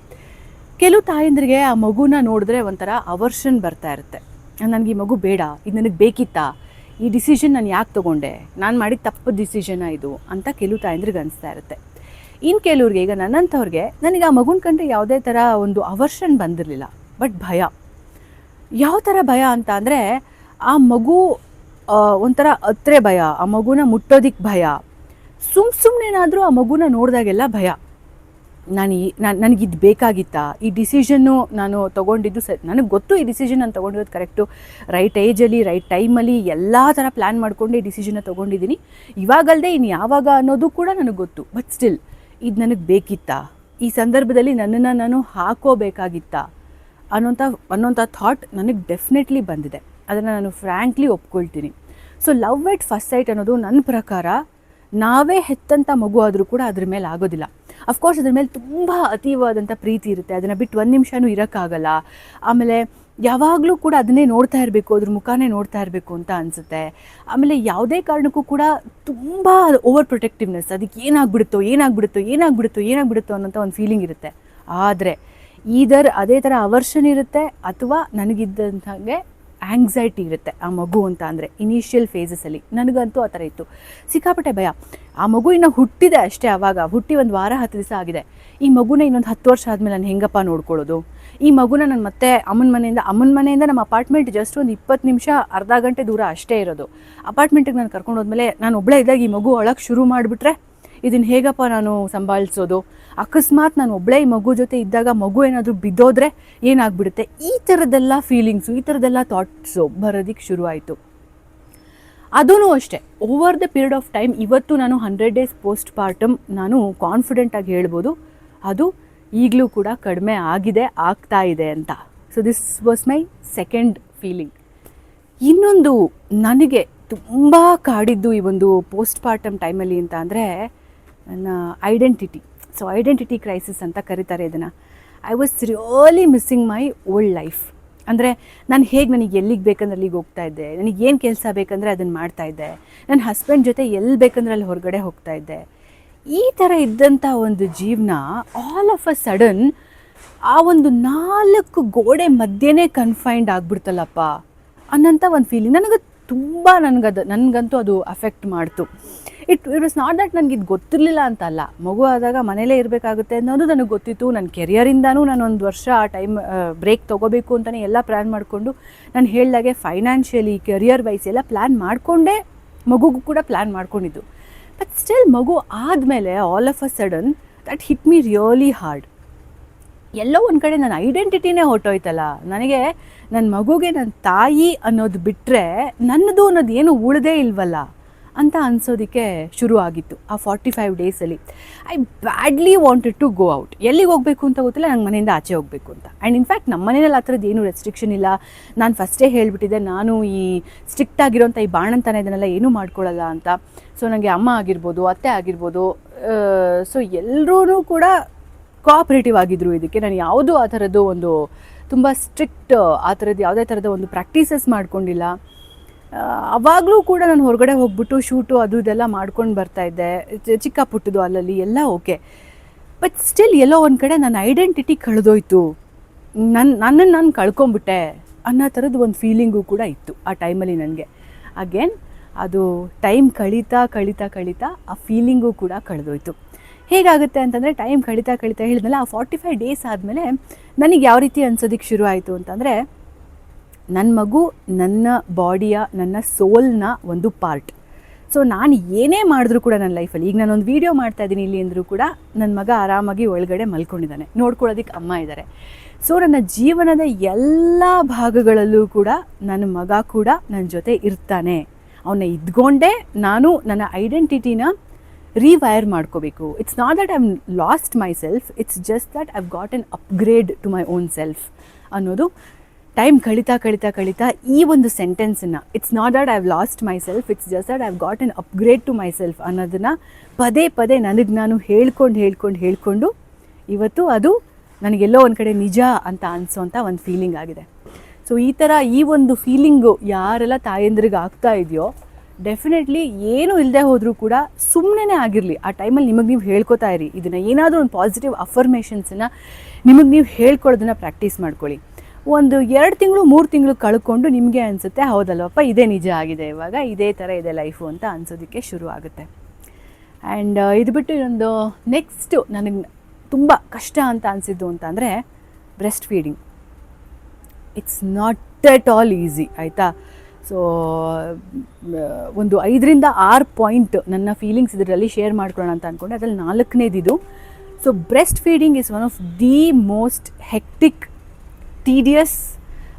Speaker 1: ಕೆಲವು ತಾಯಂದ್ರಿಗೆ ಆ ಮಗುನ ನೋಡಿದ್ರೆ ಒಂಥರ ಅವರ್ಷನ್ ಬರ್ತಾ ಇರುತ್ತೆ. ನನಗೆ ಈ ಮಗು ಬೇಡ, ಇದು ನನಗೆ ಬೇಕಿತ್ತಾ, ಈ ಡಿಸಿಷನ್ ನಾನು ಯಾಕೆ ತೊಗೊಂಡೆ, ನಾನು ಮಾಡಿದ ತಪ್ಪು ಡಿಸಿಷನ ಇದು ಅಂತ ಕೆಲವು ತಾಯಂದ್ರಿಗೆ ಅನಿಸ್ತಾ ಇರುತ್ತೆ. ಇನ್ನು ಕೆಲವ್ರಿಗೆ, ಈಗ ನನ್ನಂಥವ್ರಿಗೆ, ನನಗೆ ಆ ಮಗುನ ಕಂಡ್ರೆ ಯಾವುದೇ ಥರ ಒಂದು ಅವರ್ಷನ್ ಬಂದಿರಲಿಲ್ಲ. ಬಟ್ ಭಯ, ಯಾವ ಥರ ಭಯ ಅಂತ ಅಂದರೆ, ಆ ಮಗು ಒಂಥರ ಹತ್ರ ಭಯ, ಆ ಮಗುನ ಮುಟ್ಟೋದಿಕ್ಕೆ ಭಯ, ಸುಮ್ಮನೇನಾದರೂ ಆ ಮಗುನ ನೋಡಿದಾಗೆಲ್ಲ ಭಯ. ನನಗಿದು ಬೇಕಾಗಿತ್ತಾ, ಈ ಡಿಸಿಷನ್ನು ನಾನು ತೊಗೊಂಡಿದ್ದು ನನಗೆ ಗೊತ್ತು ಈ ಡಿಸಿಷನ್ ನಾನು ತೊಗೊಂಡಿರೋದು ಕರೆಕ್ಟು, ರೈಟ್ ಏಜಲ್ಲಿ ರೈಟ್ ಟೈಮಲ್ಲಿ ಎಲ್ಲ ಥರ ಪ್ಲ್ಯಾನ್ ಮಾಡ್ಕೊಂಡು ಈ ಡಿಸಿಷನ್ನ ತೊಗೊಂಡಿದ್ದೀನಿ, ಇವಾಗಲ್ಲದೆ ಇನ್ನು ಯಾವಾಗ ಅನ್ನೋದು ಕೂಡ ನನಗೆ ಗೊತ್ತು. ಬಟ್ ಸ್ಟಿಲ್ ಇದು ನನಗೆ ಬೇಕಿತ್ತಾ, ಈ ಸಂದರ್ಭದಲ್ಲಿ ನನ್ನನ್ನು ನಾನು ಹಾಕೋಬೇಕಾಗಿತ್ತಾ ಅನ್ನೋಂಥ ಥಾಟ್ ನನಗೆ ಡೆಫಿನೆಟ್ಲಿ ಬಂದಿದೆ. ಅದನ್ನು ನಾನು ಫ್ರ್ಯಾಂಕ್ಲಿ ಒಪ್ಕೊಳ್ತೀನಿ. So love at first sight ಅನ್ನೋದು ನನ್ನ ಪ್ರಕಾರ ನಾವೇ ಹೆತ್ತಂಥ ಮಗು ಆದರೂ ಕೂಡ ಅದ್ರ ಮೇಲೆ ಆಗೋದಿಲ್ಲ. ಅಫ್ಕೋರ್ಸ್ ಅದ್ರ ಮೇಲೆ ತುಂಬ ಅತೀವಾದಂಥ ಪ್ರೀತಿ ಇರುತ್ತೆ, ಅದನ್ನು ಬಿಟ್ಟು ಒಂದು ನಿಮಿಷನೂ ಇರೋಕ್ಕಾಗಲ್ಲ. ಆಮೇಲೆ ಯಾವಾಗಲೂ ಕೂಡ ಅದನ್ನೇ ನೋಡ್ತಾ ಇರಬೇಕು, ಅದ್ರ ಮುಖಾನೇ ನೋಡ್ತಾ ಇರಬೇಕು ಅಂತ ಅನಿಸುತ್ತೆ. ಆಮೇಲೆ ಯಾವುದೇ ಕಾರಣಕ್ಕೂ ಕೂಡ ತುಂಬ ಓವರ್ ಪ್ರೊಟೆಕ್ಟಿವ್ನೆಸ್, ಅದಕ್ಕೆ ಏನಾಗ್ಬಿಡುತ್ತೋ ಅನ್ನೋಂಥ ಒಂದು ಫೀಲಿಂಗ್ ಇರುತ್ತೆ. ಆದರೆ ಅದೇ ಥರ ಅವರ್ಷನ್ ಇರುತ್ತೆ, ಅಥವಾ ನನಗಿದ್ದಂಥಂಗೆ ಆ್ಯಂಗ್ಸೈಟಿ ಇರುತ್ತೆ ಆ ಮಗು ಅಂತ ಅಂದರೆ ಇನಿಷಿಯಲ್ ಫೇಸಸಲ್ಲಿ. ನನಗಂತೂ ಆ ಥರ ಇತ್ತು, ಸಿಕ್ಕಾಪಟ್ಟೆ ಭಯ. ಆ ಮಗು ಇನ್ನೂ ಹುಟ್ಟಿದೆ ಅಷ್ಟೇ, ಆವಾಗ ಹುಟ್ಟಿ 1 ವಾರ 10 ದಿವಸ ಆಗಿದೆ. ಈ ಮಗುನ ಇನ್ನೊಂದು 10 ವರ್ಷ ಆದಮೇಲೆ ನಾನು ಹೆಂಗಪ್ಪ ನೋಡ್ಕೊಳ್ಳೋದು, ಈ ಮಗುನ ನಾನು ಮತ್ತೆ ಅಮ್ಮನ ಮನೆಯಿಂದ ನಮ್ಮ ಅಪಾರ್ಟ್ಮೆಂಟ್ ಜಸ್ಟ್ ಒಂದು 20 ನಿಮಿಷ ಅರ್ಧ ಗಂಟೆ ದೂರ ಅಷ್ಟೇ ಇರೋದು. ಅಪಾರ್ಟ್ಮೆಂಟಿಗೆ ನಾನು ಕರ್ಕೊಂಡು ಹೋದ್ಮೇಲೆ ನಾನು ಒಬ್ಬಳೇ ಇದ್ದಾಗ ಈ ಮಗು ಅಳಕ್ಕೆ ಶುರು ಮಾಡಿಬಿಟ್ರೆ ಇದನ್ನು ಹೇಗಪ್ಪ ನಾನು ಸಂಭಾಳಿಸೋದು, ಅಕಸ್ಮಾತ್ ನಾನು ಒಬ್ಬಳೇ ಈ ಮಗು ಜೊತೆ ಇದ್ದಾಗ ಮಗು ಏನಾದರೂ ಬಿದ್ದೋದ್ರೆ ಏನಾಗ್ಬಿಡುತ್ತೆ, ಈ ಥರದ್ದೆಲ್ಲ ಫೀಲಿಂಗ್ಸು, ಈ ಥರದ್ದೆಲ್ಲ ಥಾಟ್ಸು ಬರೋದಕ್ಕೆ ಶುರುವಾಯಿತು. ಅದೂ ಅಷ್ಟೇ over the period of time ಇವತ್ತು ನಾನು 100 ಡೇಸ್ ಪೋಸ್ಟ್ ಪಾರ್ಟಮ್ ನಾನು ಕಾನ್ಫಿಡೆಂಟಾಗಿ ಹೇಳ್ಬೋದು ಅದು ಈಗಲೂ ಕೂಡ ಕಡಿಮೆ ಆಗ್ತಾ ಇದೆ ಅಂತ. So this was my second feeling. ಇನ್ನೊಂದು ನನಗೆ ತುಂಬ ಕಾಡಿದ್ದು ಈ ಒಂದು ಪೋಸ್ಟ್ ಪಾರ್ಟಮ್ ಟೈಮಲ್ಲಿ ಅಂತ ಅಂದರೆ ನನ್ನ ಐಡೆಂಟಿಟಿ. ಸೊ ಐಡೆಂಟಿಟಿ ಕ್ರೈಸಿಸ್ ಅಂತ ಕರೀತಾರೆ ಇದನ್ನು. I was really missing my old life. ಅಂದರೆ ನನಗೆ ಎಲ್ಲಿಗೆ ಬೇಕಂದ್ರೆ ಅಲ್ಲಿಗೆ ಹೋಗ್ತಾ ಇದ್ದೆ, ನನಗೆ ಏನು ಕೆಲಸ ಬೇಕಂದರೆ ಅದನ್ನು ಮಾಡ್ತಾಯಿದ್ದೆ, ನನ್ನ ಹಸ್ಬೆಂಡ್ ಜೊತೆ ಎಲ್ಲಿ ಬೇಕಂದ್ರೆ ಅಲ್ಲಿ ಹೊರಗಡೆ ಹೋಗ್ತಾ ಇದ್ದೆ. ಈ ಥರ ಇದ್ದಂಥ ಒಂದು ಜೀವನ ಆಲ್ ಆಫ್ ಅ ಸಡನ್ ಆ ಒಂದು 4 ಗೋಡೆ ಮಧ್ಯೆನೇ ಕನ್ಫೈನ್ಡ್ ಆಗಿಬಿಡ್ತಲ್ಲಪ್ಪ ಅನ್ನೋಂಥ ಒಂದು ಫೀಲಿಂಗ್ ನನಗಂತೂ ಅದು ಅಫೆಕ್ಟ್ ಮಾಡ್ತು. ಇಟ್ ವಾಸ್ ನಾಟ್ ದಟ್ ನನಗೆ ಇದು ಗೊತ್ತಿರಲಿಲ್ಲ ಅಂತಲ್ಲ, ಮಗು ಆದಾಗ ಮನೇಲೇ ಇರಬೇಕಾಗುತ್ತೆ ಅನ್ನೋದು ನನಗೆ ಗೊತ್ತಿತ್ತು. ನನ್ನ ಕೆರಿಯರಿಂದನೂ ನಾನು ಒಂದು ವರ್ಷ ಆ ಟೈಮ್ ಬ್ರೇಕ್ ತೊಗೋಬೇಕು ಅಂತಲೇ ಎಲ್ಲ ಪ್ಲ್ಯಾನ್ ಮಾಡಿಕೊಂಡು, ನಾನು ಹೇಳಿದಾಗೆ ಫೈನಾನ್ಷಿಯಲಿ ಕೆರಿಯರ್ ವೈಸ್ ಎಲ್ಲ ಪ್ಲ್ಯಾನ್ ಮಾಡಿಕೊಂಡೇ ಮಗುಗೂ ಕೂಡ ಪ್ಲ್ಯಾನ್ ಮಾಡ್ಕೊಂಡಿದ್ದು. ಬಟ್ ಸ್ಟಿಲ್ ಮಗು ಆದಮೇಲೆ all of a sudden that hit me really hard. ಎಲ್ಲೋ ಒಂದು ಕಡೆ ನನ್ನ ಐಡೆಂಟಿಟಿನೇ ಹೊರಟೋಯ್ತಲ್ಲ, ನನಗೆ ನನ್ನ ಮಗುಗೆ ನನ್ನ ತಾಯಿ ಅನ್ನೋದು ಬಿಟ್ಟರೆ ನನ್ನದು ಅನ್ನೋದು ಏನು ಉಳಿದೇ ಇಲ್ವಲ್ಲ ಅಂತ ಅನ್ಸೋದಕ್ಕೆ ಶುರು ಆಗಿತ್ತು ಆ 45 ಡೇಸಲ್ಲಿ. I badly wanted to go out. ಎಲ್ಲಿಗೆ ಹೋಗಬೇಕು ಅಂತ ಗೊತ್ತಿಲ್ಲ, ನಂಗೆ ಮನೆಯಿಂದ ಆಚೆ ಹೋಗಬೇಕು ಅಂತ. ಆ್ಯಂಡ್ ಇನ್ಫ್ಯಾಕ್ಟ್ ನಮ್ಮ ಮನೇಲಿ ಆ ಥರದ್ದು ಏನೂ ರೆಸ್ಟ್ರಿಕ್ಷನ್ ಇಲ್ಲ. ನಾನು ಫಸ್ಟೇ ಹೇಳಿಬಿಟ್ಟಿದ್ದೆ, ನಾನು ಈ ಸ್ಟ್ರಿಕ್ಟ್ ಆಗಿರೋಂಥ ಈ ಬಾಣಂತನ ಇದನ್ನೆಲ್ಲ ಏನೂ ಮಾಡ್ಕೊಳ್ಳಲ್ಲ ಅಂತ. ಸೊ ನನಗೆ ಅಮ್ಮ ಆಗಿರ್ಬೋದು, ಅತ್ತೆ ಆಗಿರ್ಬೋದು, ಸೊ ಎಲ್ಲರೂ ಕೂಡ ಕೋಆಪ್ರೇಟಿವ್ ಆಗಿದ್ದರು ಇದಕ್ಕೆ. ನಾನು ಯಾವುದೂ ಆ ಥರದ್ದು ಒಂದು ತುಂಬ ಸ್ಟ್ರಿಕ್ಟ್ ಆ ಥರದ್ದು ಯಾವುದೇ ಥರದ ಒಂದು ಪ್ರಾಕ್ಟೀಸಸ್ ಮಾಡ್ಕೊಂಡಿಲ್ಲ. ಅವಾಗಲೂ ಕೂಡ ನಾನು ಹೊರಗಡೆ ಹೋಗ್ಬಿಟ್ಟು ಶೂಟು ಅದು ಇದೆಲ್ಲ ಮಾಡ್ಕೊಂಡು ಬರ್ತಾಯಿದ್ದೆ, ಚಿಕ್ಕ ಪುಟ್ಟದು ಅಲ್ಲಲ್ಲಿ ಎಲ್ಲ ಓಕೆ. ಬಟ್ ಸ್ಟಿಲ್ ಎಲ್ಲೋ ಒಂದು ಕಡೆ ನನ್ನ ಐಡೆಂಟಿಟಿ ಕಳೆದೋಯ್ತು, ನನ್ನನ್ನು ನಾನು ಕಳ್ಕೊಂಬಿಟ್ಟೆ ಅನ್ನೋ ಥರದ್ದು ಒಂದು ಫೀಲಿಂಗು ಕೂಡ ಇತ್ತು ಆ ಟೈಮಲ್ಲಿ ನನಗೆ. ಅಗೇನ್ ಅದು ಟೈಮ್ ಕಳೀತಾ ಆ ಫೀಲಿಂಗು ಕೂಡ ಕಳೆದೋಯ್ತು. ಹೇಗಾಗುತ್ತೆ ಅಂತಂದರೆ ಟೈಮ್ ಕಳೀತಾ ಹೇಳಿದ್ಮೇಲೆ ಆ 45 ಡೇಸ್ ಆದಮೇಲೆ ನನಗೆ ಯಾವ ರೀತಿ ಅನ್ಸೋದಕ್ಕೆ ಶುರು ಆಯಿತು ಅಂತಂದರೆ, ನನ್ನ ಮಗು ನನ್ನ ಬಾಡಿಯ, ನನ್ನ ಸೋಲ್ನ ಒಂದು ಪಾರ್ಟ್. ಸೊ ನಾನು ಏನೇ ಮಾಡಿದ್ರೂ ಕೂಡ ನನ್ನ ಲೈಫಲ್ಲಿ, ಈಗ ನಾನೊಂದು ವೀಡಿಯೋ ಮಾಡ್ತಾಯಿದ್ದೀನಿ ಇಲ್ಲಿ ಅಂದರೂ ಕೂಡ ನನ್ನ ಮಗ ಆರಾಮಾಗಿ ಒಳಗಡೆ ಮಲ್ಕೊಂಡಿದ್ದಾನೆ, ನೋಡ್ಕೊಳ್ಳೋದಕ್ಕೆ ಅಮ್ಮ ಇದ್ದಾರೆ. ಸೊ ನನ್ನ ಜೀವನದ ಎಲ್ಲ ಭಾಗಗಳಲ್ಲೂ ಕೂಡ ನನ್ನ ಮಗ ಕೂಡ ನನ್ನ ಜೊತೆ ಇರ್ತಾನೆ. ಅವನ್ನ ಇದ್ಕೊಂಡೇ ನಾನು ನನ್ನ ಐಡೆಂಟಿಟಿನ ರೀವೈರ್ ಮಾಡ್ಕೋಬೇಕು. It's not that I lost myself, it's just that I've got an upgrade to my own self ಅನ್ನೋದು ಟೈಮ್ ಕಳೀತಾ ಈ ಒಂದು ಸೆಂಟೆನ್ಸನ್ನು, it's not that I've lost myself, it's just that I've got an upgrade to myself ಅನ್ನೋದನ್ನು ಪದೇ ನನಗೆ ನಾನು ಹೇಳ್ಕೊಂಡು ಇವತ್ತು ಅದು ನನಗೆಲ್ಲೋ ಒಂದು ಕಡೆ ನಿಜ ಅಂತ ಅನಿಸೋಂಥ ಒಂದು ಫೀಲಿಂಗ್ ಆಗಿದೆ. ಸೊ ಈ ಒಂದು ಫೀಲಿಂಗು ಯಾರೆಲ್ಲ ತಾಯಂದ್ರಿಗೆ ಆಗ್ತಾ ಇದೆಯೋ, ಡೆಫಿನೆಟ್ಲಿ ಏನೂ ಇಲ್ಲದೆ ಹೋದರೂ ಕೂಡ ಸುಮ್ಮನೆ ಆಗಿರಲಿ ಆ ಟೈಮಲ್ಲಿ ನಿಮಗೆ ನೀವು ಹೇಳ್ಕೊತಾ ಇರಿ. ಇದನ್ನು ಏನಾದರೂ ಒಂದು ಪಾಸಿಟಿವ್ ಅಫರ್ಮೇಷನ್ಸನ್ನು ನಿಮಗೆ ನೀವು ಹೇಳ್ಕೊಳ್ಳೋದನ್ನು ಪ್ರಾಕ್ಟೀಸ್ ಮಾಡ್ಕೊಳ್ಳಿ. ಒಂದು 2 ತಿಂಗಳು 3 ತಿಂಗಳು ಕಳ್ಕೊಂಡು ನಿಮಗೆ ಅನಿಸುತ್ತೆ, ಹೌದಲ್ವಪ್ಪ ಇದೇ ನಿಜ ಆಗಿದೆ, ಇವಾಗ ಇದೇ ಥರ ಇದೆ ಲೈಫು ಅಂತ ಅನಿಸೋದಕ್ಕೆ ಶುರು ಆಗುತ್ತೆ. ಆ್ಯಂಡ್ ಇದು ಬಿಟ್ಟು ಇನ್ನೊಂದು ನೆಕ್ಸ್ಟು ನನಗೆ ತುಂಬ ಕಷ್ಟ ಅಂತ ಅನಿಸಿದ್ದು ಅಂತಂದರೆ breast feeding. It's not at all easy, ಆಯಿತಾ. ಸೊ ಒಂದು 5 ರಿಂದ 6 ಪಾಯಿಂಟ್ ನನ್ನ ಫೀಲಿಂಗ್ಸ್ ಇದರಲ್ಲಿ ಶೇರ್ ಮಾಡ್ಕೊಳ್ಳೋಣ ಅಂತ ಅಂದ್ಕೊಂಡೆ. ಅದರಲ್ಲಿ 4ನೇದಿದು. So breastfeeding is one of the most hectic, tedious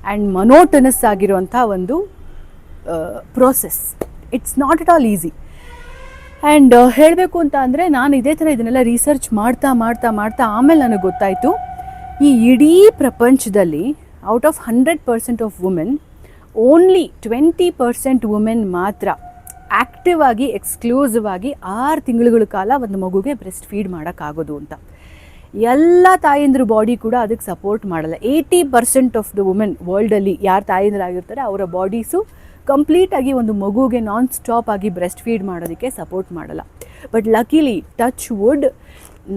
Speaker 1: and monotonous ಆಗಿರುವಂಥ ಒಂದು process. It's not at all easy. And ಹೇಳಬೇಕು ಅಂತ ಅಂದರೆ ನಾನು ಇದೇ ಥರ ಇದನ್ನೆಲ್ಲ ರಿಸರ್ಚ್ ಮಾಡ್ತಾ ಆಮೇಲೆ ನನಗೆ ಗೊತ್ತಾಯಿತು, ಈ ಇಡೀ ಪ್ರಪಂಚದಲ್ಲಿ out of 100% of women only 20% women ಮಾತ್ರ ಆ್ಯಕ್ಟಿವ್ ಆಗಿ ಎಕ್ಸ್ಕ್ಲೂಸಿವ್ ಆಗಿ 6 ತಿಂಗಳುಗಳ ಕಾಲ ಒಂದು ಮಗುಗೆ ಬ್ರೆಸ್ಟ್ ಫೀಡ್ ಮಾಡೋಕ್ಕಾಗೋದು ಅಂತ. ಎಲ್ಲ ತಾಯಂದ್ರ ಬಾಡಿ ಕೂಡ ಅದಕ್ಕೆ ಸಪೋರ್ಟ್ ಮಾಡಲ್ಲ. 80% ಆಫ್ ದ ವುಮೆನ್ ವರ್ಲ್ಡಲ್ಲಿ ಯಾರು ತಾಯಂದ್ರಾಗಿರ್ತಾರೆ ಅವರ ಬಾಡೀಸು ಕಂಪ್ಲೀಟಾಗಿ ಒಂದು ಮಗುಗೆ ನಾನ್ ಸ್ಟಾಪ್ ಆಗಿ ಬ್ರೆಸ್ಟ್ ಫೀಡ್ ಮಾಡೋದಕ್ಕೆ ಸಪೋರ್ಟ್ ಮಾಡಲ್ಲ. ಬಟ್ ಲಕಿಲಿ ಟಚ್ ವುಡ್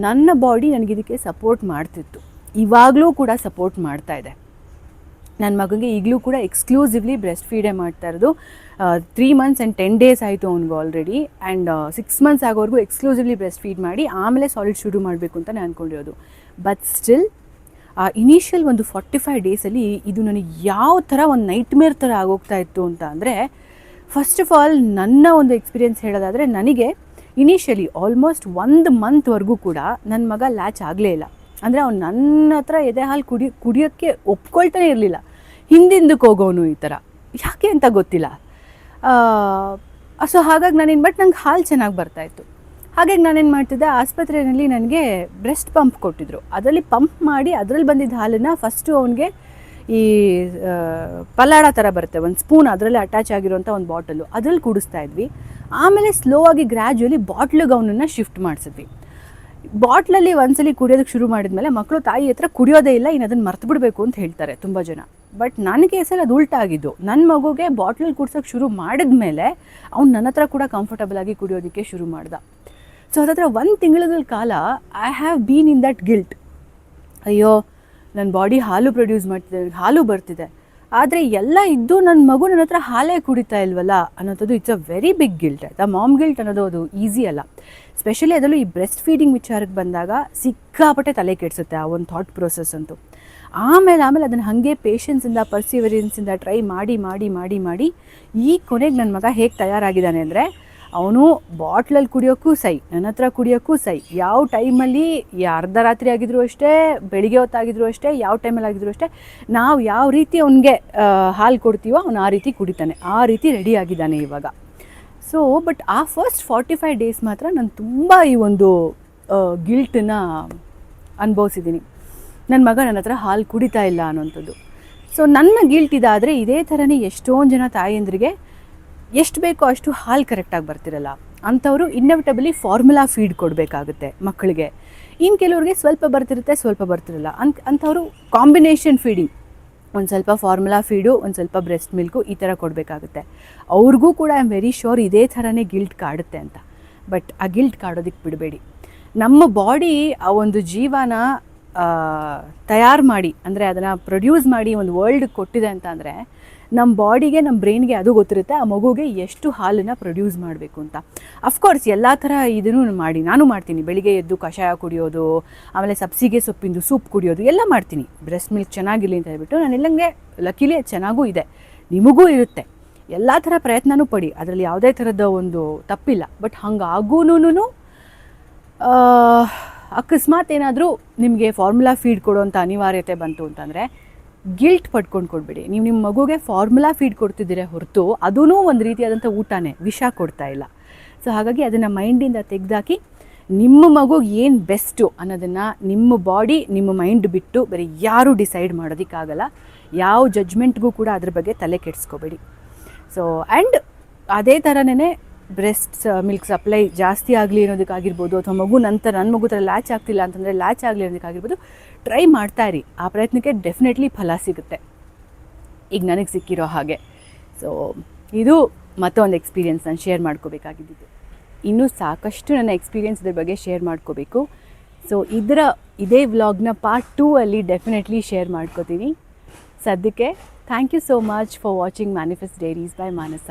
Speaker 1: ನನ್ನ ಬಾಡಿ ನನಗಿದಕ್ಕೆ ಸಪೋರ್ಟ್ ಮಾಡ್ತಿತ್ತು, ಇವಾಗಲೂ ಕೂಡ ಸಪೋರ್ಟ್ ಮಾಡ್ತಾ ಇದೆ. ನನ್ನ ಮಗನಿಗೆ ಈಗಲೂ ಕೂಡ ಎಕ್ಸ್ಕ್ಲೂಸಿವ್ಲಿ ಬ್ರೆಸ್ಟ್ ಫೀಡೇ ಮಾಡ್ತಾ ಇರೋದು. 3 months and 10 days ಆಯಿತು ಅವ್ನಿಗೆ ಆಲ್ರೆಡಿ. ಆ್ಯಂಡ್ 6 months ಆಗೋವರೆಗೂ ಎಕ್ಸ್ಕ್ಲೂಸಿವ್ಲಿ ಬ್ರೆಸ್ಟ್ ಫೀಡ್ ಮಾಡಿ ಆಮೇಲೆ ಸಾಲಿಡ್ ಶುರು ಮಾಡಬೇಕು ಅಂತ ನಾನು ಅಂದ್ಕೊಂಡಿರೋದು. ಬಟ್ ಸ್ಟಿಲ್ ಆ ಇನಿಷಿಯಲ್ ಒಂದು 45 ಡೇಸಲ್ಲಿ ಇದು ನನಗೆ ಯಾವ ಥರ ಒಂದು ನೈಟ್ಮೇರ್ ಥರ ಆಗೋಗ್ತಾ ಇತ್ತು ಅಂತ ಅಂದರೆ, ಫಸ್ಟ್ ಆಫ್ ಆಲ್ ನನ್ನ ಒಂದು ಎಕ್ಸ್ಪೀರಿಯೆನ್ಸ್ ಹೇಳೋದಾದರೆ, ನನಗೆ ಇನಿಷಿಯಲಿ ಆಲ್ಮೋಸ್ಟ್ 1 ಮಂತ್ವರೆಗೂ ಕೂಡ ನನ್ನ ಮಗ ಲ್ಯಾಚ್ ಆಗಲೇ ಇಲ್ಲ. ಅಂದರೆ ಅವ್ನು ನನ್ನ ಹತ್ರ ಎದೆ ಹಾಲು ಕುಡಿಯೋಕ್ಕೆ ಒಪ್ಕೊಳ್ತಾನೆ ಇರಲಿಲ್ಲ. ಹಿಂದಿಂದಕ್ಕೆ ಹೋಗೋನು ಈ ಥರ, ಯಾಕೆ ಅಂತ ಗೊತ್ತಿಲ್ಲ. ಸೊ ಹಾಗಾಗಿ ನಂಗೆ ಹಾಲು ಚೆನ್ನಾಗಿ ಬರ್ತಾಯಿತ್ತು. ಹಾಗಾಗಿ ನಾನೇನು ಮಾಡ್ತಿದ್ದೆ, ಆಸ್ಪತ್ರೆಯಲ್ಲಿ ನನಗೆ ಬ್ರೆಸ್ಟ್ ಪಂಪ್ ಕೊಟ್ಟಿದ್ದರು. ಅದರಲ್ಲಿ ಪಂಪ್ ಮಾಡಿ ಅದರಲ್ಲಿ ಬಂದಿದ್ದ ಹಾಲನ್ನು ಫಸ್ಟು ಅವನಿಗೆ ಈ ಪಲಾಡ ಥರ ಬರುತ್ತೆ, ಒಂದು ಸ್ಪೂನ್ ಅದರಲ್ಲಿ ಅಟ್ಯಾಚ್ ಆಗಿರೋಂಥ ಒಂದು ಬಾಟಲು, ಅದರಲ್ಲಿ ಕುಡಿಸ್ತಾ ಇದ್ವಿ. ಆಮೇಲೆ ಸ್ಲೋ ಆಗಿ ಗ್ರ್ಯಾಜುವಲಿ ಬಾಟ್ಲಿಗೆ ಅವನನ್ನು ಶಿಫ್ಟ್ ಮಾಡಿಸಿದ್ವಿ. ಬಾಟ್ಲಲ್ಲಿ ಒಂದ್ಸಲಿ ಕುಡಿಯೋದಕ್ಕೆ ಶುರು ಮಾಡಿದ್ಮೇಲೆ ಮಕ್ಕಳು ತಾಯಿ ಹತ್ರ ಕುಡಿಯೋದೇ ಇಲ್ಲ, ಇನ್ನು ಅದನ್ನು ಮರ್ತು ಬಿಡಬೇಕು ಅಂತ ಹೇಳ್ತಾರೆ ತುಂಬ ಜನ. ಬಟ್ ನನ್ನ ಕೇಸಲ್ಲಿ ಅದು ಉಲ್ಟಾಗಿದ್ದು. ನನ್ನ ಮಗುಗೆ ಬಾಟ್ಲಲ್ಲಿ ಕುಡ್ಸೋಕ್ಕೆ ಶುರು ಮಾಡಿದ ಮೇಲೆ ಅವ್ನು ನನ್ನ ಹತ್ರ ಕೂಡ ಕಂಫರ್ಟಬಲ್ ಆಗಿ ಕುಡಿಯೋದಕ್ಕೆ ಶುರು ಮಾಡ್ದ. ಸೊ ಅದಾದ್ರೆ 1 ತಿಂಗಳ ಕಾಲ I have been in that guilt. ಅಯ್ಯೋ, ನನ್ನ ಬಾಡಿ ಹಾಲು ಪ್ರೊಡ್ಯೂಸ್ ಮಾಡ್ತಿದೆ, ಹಾಲು ಬರ್ತಿದೆ, ಆದರೆ ಎಲ್ಲ ಇದ್ದು ನನ್ನ ಮಗು ನನ್ನ ಹತ್ರ ಹಾಲೇ ಕುಡಿತಾ ಇಲ್ವಲ್ಲ ಅನ್ನೋದು it's a very big guilt. ಆಯಿತಾ, ಮಾಮ್ ಗಿಲ್ಟ್ ಅನ್ನೋದು ಅದು ಈಸಿ ಅಲ್ಲ. ಸ್ಪೆಷಲಿ ಅದರಲ್ಲೂ ಈ ಬ್ರೆಸ್ಟ್ ಫೀಡಿಂಗ್ ವಿಚಾರಕ್ಕೆ ಬಂದಾಗ ಸಿಕ್ಕಾಪಟ್ಟೆ ತಲೆ ಕೆಡಿಸುತ್ತೆ ಆ ಒಂದು ಥಾಟ್ ಪ್ರೋಸೆಸ್ ಅಂತೂ. ಆಮೇಲೆ ಅದನ್ನು ಹಾಗೆ ಪೇಷನ್ಸಿಂದ ಪರ್ಸಿವರೆನ್ಸಿಂದ ಟ್ರೈ ಮಾಡಿ ಈ ಕೊನೆಗೆ ನನ್ನ ಮಗ ಹೇಗೆ ತಯಾರಾಗಿದ್ದಾನೆ ಅಂದರೆ, ಅವನು ಬಾಟ್ಲಲ್ಲಿ ಕುಡಿಯೋಕ್ಕೂ ಸೈ, ನನ್ನ ಹತ್ರ ಕುಡಿಯೋಕ್ಕೂ ಸೈ. ಯಾವ ಟೈಮಲ್ಲಿ, ಅರ್ಧ ರಾತ್ರಿ ಆಗಿದ್ರು ಅಷ್ಟೇ, ಬೆಳಿಗ್ಗೆ ಹೊತ್ತಾಗಿದ್ರು ಅಷ್ಟೇ, ಯಾವ ಟೈಮಲ್ಲಿ ಆಗಿದ್ರು ಅಷ್ಟೇ, ನಾವು ಯಾವ ರೀತಿ ಅವನಿಗೆ ಹಾಲು ಕೊಡ್ತೀವೋ ಅವನು ಆ ರೀತಿ ಕುಡಿತಾನೆ, ಆ ರೀತಿ ರೆಡಿ ಆಗಿದ್ದಾನೆ ಇವಾಗ. ಸೊ ಬಟ್ ಆ ಫಸ್ಟ್ 45 ಡೇಸ್ ಮಾತ್ರ ನಾನು ತುಂಬ ಈ ಒಂದು ಗಿಲ್ಟನ್ನು ಅನುಭವಿಸಿದ್ದೀನಿ. ನನ್ನ ಮಗ ನನ್ನ ಹತ್ರ ಹಾಲು ಕುಡಿತಾ ಇಲ್ಲ ಅನ್ನೋಂಥದ್ದು. ಸೊ ನನ್ನ ಗಿಲ್ಟ್ ಇದಾದರೆ ಇದೇ ಥರನೇ ಎಷ್ಟೊಂದು ಜನ ತಾಯಂದ್ರಿಗೆ ಎಷ್ಟು ಬೇಕೋ ಅಷ್ಟು ಹಾಲು ಕರೆಕ್ಟಾಗಿ ಬರ್ತಿರಲ್ಲ ಅಂಥವರು ಇನ್ನೆವಿಟಬಲಿ ಫಾರ್ಮುಲಾ ಫೀಡ್ ಕೊಡಬೇಕಾಗುತ್ತೆ ಮಕ್ಕಳಿಗೆ. ಇನ್ನು ಕೆಲವ್ರಿಗೆ ಸ್ವಲ್ಪ ಬರ್ತಿರುತ್ತೆ, ಸ್ವಲ್ಪ ಬರ್ತಿರಲ್ಲ. ಅಂಥವರು ಕಾಂಬಿನೇಷನ್ ಫೀಡಿಂಗ್, ಒಂದು ಸ್ವಲ್ಪ ಫಾರ್ಮುಲಾ ಫೀಡು, ಒಂದು ಸ್ವಲ್ಪ ಬ್ರೆಸ್ಟ್ ಮಿಲ್ಕು, ಈ ಥರ ಕೊಡಬೇಕಾಗುತ್ತೆ. ಅವ್ರಿಗೂ ಕೂಡ ಐ ಆಮ್ ವೆರಿ ಶ್ಯೂರ್ ಇದೇ ಥರನೇ ಗಿಲ್ಟ್ ಕಾಡುತ್ತೆ ಅಂತ. ಬಟ್ ಆ ಗಿಲ್ಟ್ ಕಾಡೋದಕ್ಕೆ ಬಿಡಬೇಡಿ. ನಮ್ಮ ಬಾಡಿ ಆ ಒಂದು ಜೀವನ ತಯಾರು ಮಾಡಿ, ಅಂದರೆ ಅದನ್ನು ಪ್ರೊಡ್ಯೂಸ್ ಮಾಡಿ ಒಂದು ವರ್ಲ್ಡ್ಗೆ ಕೊಟ್ಟಿದೆ ಅಂತ ಅಂದರೆ, ನಮ್ಮ ಬಾಡಿಗೆ, ನಮ್ಮ ಬ್ರೈನ್ಗೆ ಅದು ಗೊತ್ತಿರುತ್ತೆ ಆ ಮಗುಗೆ ಎಷ್ಟು ಹಾಲನ್ನು ಪ್ರೊಡ್ಯೂಸ್ ಮಾಡಬೇಕು ಅಂತ. ಅಫ್ಕೋರ್ಸ್ ಎಲ್ಲ ಥರ ಇದನ್ನು ನಾನು ಮಾಡ್ತೀನಿ. ಬೆಳಿಗ್ಗೆ ಎದ್ದು ಕಷಾಯ ಕುಡಿಯೋದು, ಆಮೇಲೆ ಸಬ್ಸಿಗೆ ಸೊಪ್ಪಿಂದು ಸೂಪ್ ಕುಡಿಯೋದು ಎಲ್ಲ ಮಾಡ್ತೀನಿ, ಬ್ರೆಸ್ಟ್ ಮಿಲ್ಕ್ ಚೆನ್ನಾಗಿರಲಿ ಅಂತ ಹೇಳ್ಬಿಟ್ಟು. ನಾನೆಲ್ಲಂಗೆ ಲಕಿಲಿ ಚೆನ್ನಾಗೂ ಇದೆ, ನಿಮಗೂ ಇರುತ್ತೆ. ಎಲ್ಲ ಥರ ಪ್ರಯತ್ನವೂ ಪಡಿ, ಅದರಲ್ಲಿ ಯಾವುದೇ ಥರದ ಒಂದು ತಪ್ಪಿಲ್ಲ. ಬಟ್ ಹಂಗಾಗೂನು ಅಕಸ್ಮಾತ್ ಏನಾದರೂ ನಿಮಗೆ ಫಾರ್ಮುಲಾ ಫೀಡ್ ಕೊಡೋವಂಥ ಅನಿವಾರ್ಯತೆ ಬಂತು ಅಂತಂದರೆ ಗಿಲ್ಟ್ ಪಡ್ಕೊಂಡು ಕೊಡಬೇಡಿ. ನೀವು ನಿಮ್ಮ ಮಗುಗೆ ಫಾರ್ಮುಲಾ ಫೀಡ್ ಕೊಡ್ತಿದ್ದೀರ ಹೊರತು ಅದೂ ಒಂದು ರೀತಿಯಾದಂಥ ಊಟನೇ, ವಿಷ ಕೊಡ್ತಾ ಇಲ್ಲ. ಸೊ ಹಾಗಾಗಿ ಅದನ್ನು ಮೈಂಡಿಂದ ತೆಗೆದಾಕಿ ನಿಮ್ಮ ಮಗುಗೆ ಏನು ಬೆಸ್ಟು ಅನ್ನೋದನ್ನು ನಿಮ್ಮ ಬಾಡಿ, ನಿಮ್ಮ ಮೈಂಡ್ ಬಿಟ್ಟು ಬೇರೆ ಯಾರೂ ಡಿಸೈಡ್ ಮಾಡೋದಕ್ಕಾಗಲ್ಲ. ಯಾವ ಜಡ್ಜ್ಮೆಂಟ್ಗೂ ಕೂಡ ಅದ್ರ ಬಗ್ಗೆ ತಲೆ ಕೆಡಿಸ್ಕೋಬೇಡಿ. ಸೊ ಆ್ಯಂಡ್ ಅದೇ ಥರನೇ ಬ್ರೆಸ್ಟ್ ಮಿಲ್ಕ್ ಸಪ್ಲೈ ಜಾಸ್ತಿ ಆಗಲಿ ಅನ್ನೋದಕ್ಕಾಗಿರ್ಬೋದು, ಅಥವಾ ನನ್ನ ಮಗು ಥರ ಲ್ಯಾಚ್ ಆಗ್ತಿಲ್ಲ ಅಂತಂದರೆ ಲ್ಯಾಚ್ ಆಗಲಿ ಅನ್ನೋದಕ್ಕಾಗಿರ್ಬೋದು, ಟ್ರೈ ಮಾಡ್ತಾ ಇರಿ. ಆ ಪ್ರಯತ್ನಕ್ಕೆ ಡೆಫಿನೆಟ್ಲಿ ಫಲ ಸಿಗುತ್ತೆ, ಈಗ ನನಗೆ ಸಿಕ್ಕಿರೋ ಹಾಗೆ. ಸೊ ಇದು ಮತ್ತೊಂದು ಎಕ್ಸ್ಪೀರಿಯೆನ್ಸ್ ನಾನು ಶೇರ್ ಮಾಡ್ಕೋಬೇಕಾಗಿದ್ದು. ಇನ್ನೂ ಸಾಕಷ್ಟು ನನ್ನ ಎಕ್ಸ್ಪೀರಿಯೆನ್ಸ್ ಇದ್ರ ಬಗ್ಗೆ ಶೇರ್ ಮಾಡ್ಕೋಬೇಕು. ಸೊ ಇದೇ ವ್ಲಾಗ್ನ ಪಾರ್ಟ್ 2 ಅಲ್ಲಿ ಡೆಫಿನೆಟ್ಲಿ ಶೇರ್ ಮಾಡ್ಕೋತೀನಿ. ಸದ್ಯಕ್ಕೆ thank you so much for watching Manifest diaries by Manasa.